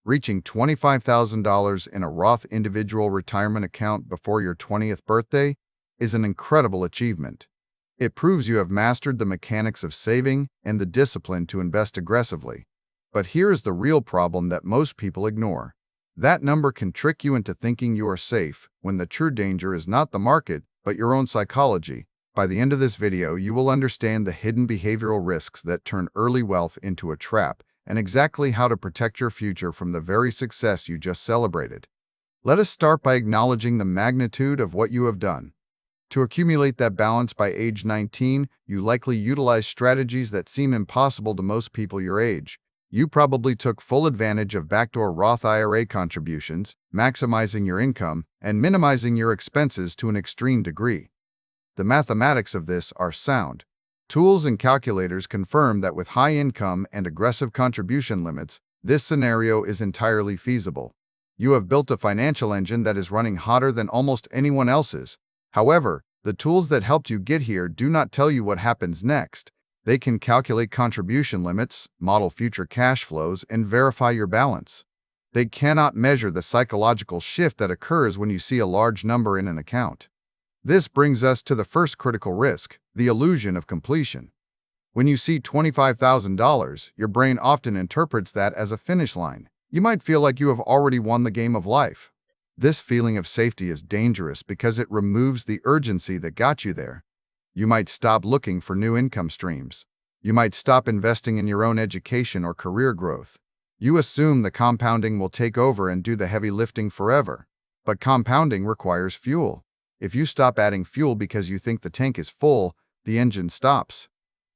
Reaching $25,000 in a Roth individual retirement account before your 20th birthday is an incredible achievement. It proves you have mastered the mechanics of saving and the discipline to invest aggressively. But here is the real problem that most people ignore. That number can trick you into thinking you are safe when the true danger is not the market, but your own psychology. By the end of this video, you will understand the hidden behavioral risks that turn early wealth into a trap and exactly how to protect your future from the very success you just celebrated. Let us start by acknowledging the magnitude of what you have done. To accumulate that balance by age 19, you likely utilized strategies that seem impossible to most people your age. You probably took full advantage of backdoor Roth IRA contributions, maximizing your income, and minimizing your expenses to an extreme degree. The mathematics of this are sound. Tools and calculators confirm that with high income and aggressive contribution limits, this scenario is entirely feasible. You have built a financial engine that is running hotter than almost anyone else's. However, the tools that helped you get here do not tell you what happens next. They can calculate contribution limits, model future cash flows, and verify your balance. They cannot measure the psychological shift that occurs when you see a large number in an account. This brings us to the first critical risk, the illusion of completion. When you see $25,000, your brain often interprets that as a finish line. You might feel like you have already won the game of life. This feeling of safety is dangerous because it removes the urgency that got you there. You might stop looking for new income streams. You might stop investing in your own education or career growth. You assume the compounding will take over and do the heavy lifting forever. But compounding requires fuel. If you stop adding fuel because you think the tank is full, the engine stops.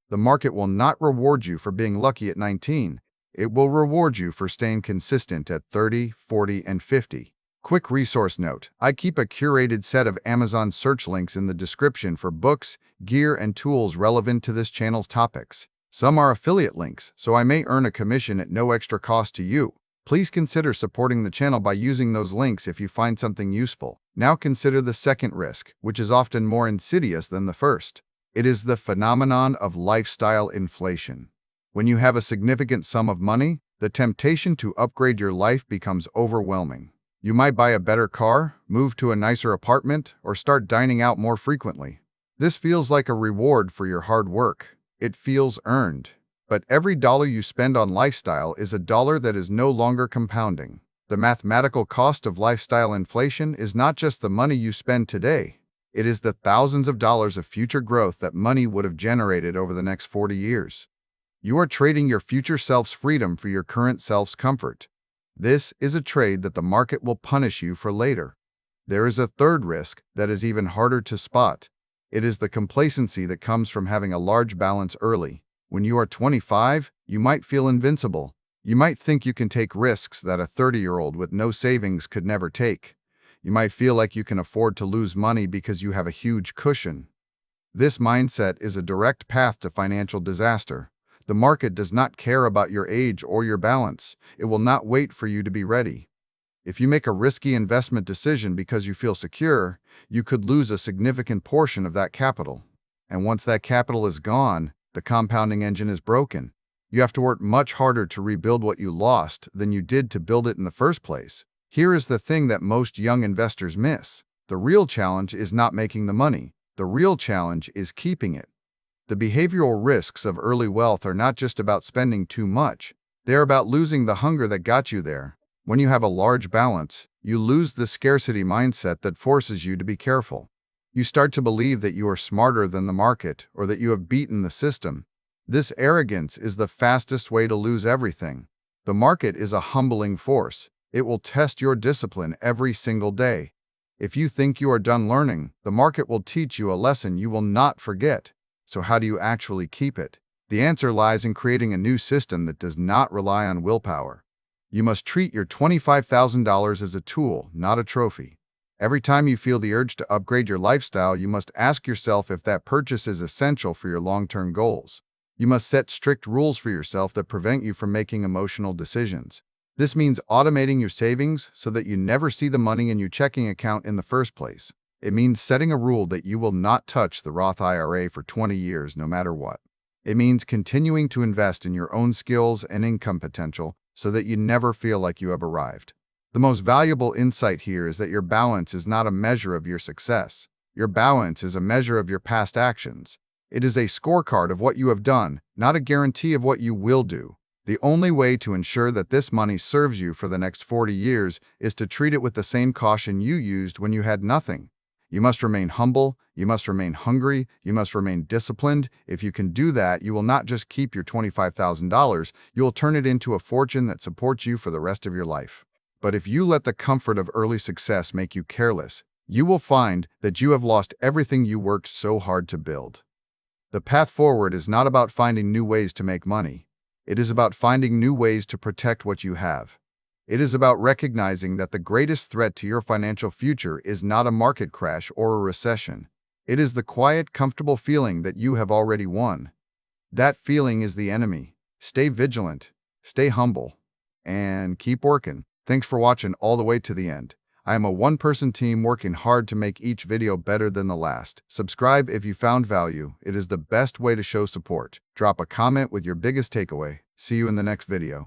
The market will not reward you for being lucky at 19. It will reward you for staying consistent at 30, 40, and 50. Quick resource note: I keep a curated set of Amazon search links in the description for books, gear, and tools relevant to this channel's topics. Some are affiliate links, so I may earn a commission at no extra cost to you. Please consider supporting the channel by using those links if you find something useful. Now consider the second risk, which is often more insidious than the first. It is the phenomenon of lifestyle inflation. When you have a significant sum of money, the temptation to upgrade your life becomes overwhelming. You might buy a better car, move to a nicer apartment, or start dining out more frequently. This feels like a reward for your hard work. It feels earned. But every dollar you spend on lifestyle is a dollar that is no longer compounding. The mathematical cost of lifestyle inflation is not just the money you spend today. It is the thousands of dollars of future growth that money would have generated over the next 40 years. You are trading your future self's freedom for your current self's comfort. This is a trade that the market will punish you for later. There is a third risk that is even harder to spot. It is the complacency that comes from having a large balance early. When you are 25, you might feel invincible. You might think you can take risks that a 30-year-old with no savings could never take. You might feel like you can afford to lose money because you have a huge cushion. This mindset is a direct path to financial disaster. The market does not care about your age or your balance. It will not wait for you to be ready. If you make a risky investment decision because you feel secure, you could lose a significant portion of that capital. And once that capital is gone, the compounding engine is broken. You have to work much harder to rebuild what you lost than you did to build it in the first place. Here is the thing that most young investors miss. The real challenge is not making the money. The real challenge is keeping it. The behavioral risks of early wealth are not just about spending too much. They're about losing the hunger that got you there. When you have a large balance, you lose the scarcity mindset that forces you to be careful. You start to believe that you are smarter than the market or that you have beaten the system. This arrogance is the fastest way to lose everything. The market is a humbling force. It will test your discipline every single day. If you think you are done learning, the market will teach you a lesson you will not forget. So how do you actually keep it? The answer lies in creating a new system that does not rely on willpower. You must treat your $25,000 as a tool, not a trophy. Every time you feel the urge to upgrade your lifestyle, you must ask yourself if that purchase is essential for your long-term goals. You must set strict rules for yourself that prevent you from making emotional decisions. This means automating your savings so that you never see the money in your checking account in the first place. It means setting a rule that you will not touch the Roth IRA for 20 years no matter what. It means continuing to invest in your own skills and income potential so that you never feel like you have arrived. The most valuable insight here is that your balance is not a measure of your success. Your balance is a measure of your past actions. It is a scorecard of what you have done, not a guarantee of what you will do. The only way to ensure that this money serves you for the next 40 years is to treat it with the same caution you used when you had nothing. You must remain humble, you must remain hungry, you must remain disciplined. If you can do that, you will not just keep your $25,000, you will turn it into a fortune that supports you for the rest of your life. But if you let the comfort of early success make you careless, you will find that you have lost everything you worked so hard to build. The path forward is not about finding new ways to make money. It is about finding new ways to protect what you have. It is about recognizing that the greatest threat to your financial future is not a market crash or a recession. It is the quiet, comfortable feeling that you have already won. That feeling is the enemy. Stay vigilant, stay humble, and keep working. Thanks for watching all the way to the end. I am a one-person team working hard to make each video better than the last. Subscribe if you found value. It is the best way to show support. Drop a comment with your biggest takeaway. See you in the next video.